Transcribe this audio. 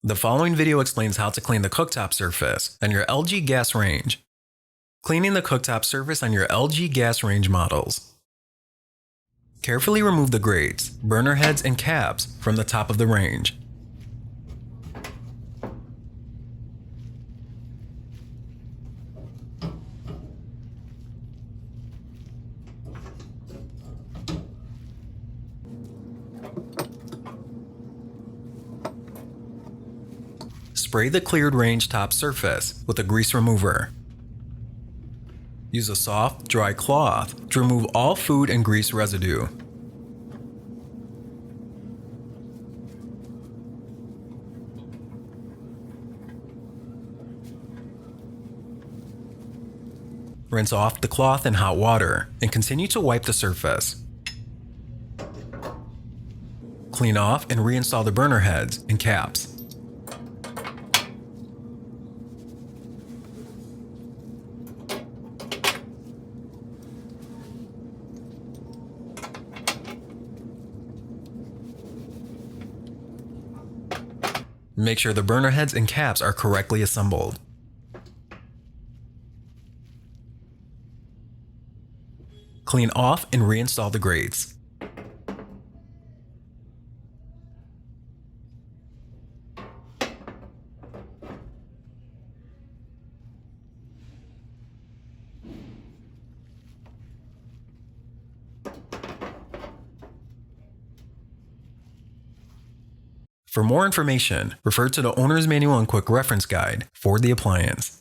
The following video explains how to clean the cooktop surface on your LG gas range. Cleaning the cooktop surface on your LG gas range models. Carefully remove the grates, burner heads, and caps from the top of the range. Spray the cleared range top surface with a grease remover. Use a soft, dry cloth to remove all food and grease residue. Rinse off the cloth in hot water and continue to wipe the surface. Clean off and reinstall the burner heads and caps. Make sure the burner heads and caps are correctly assembled. Clean off and reinstall the grates. For more information, refer to the owner's manual and quick reference guide for the appliance.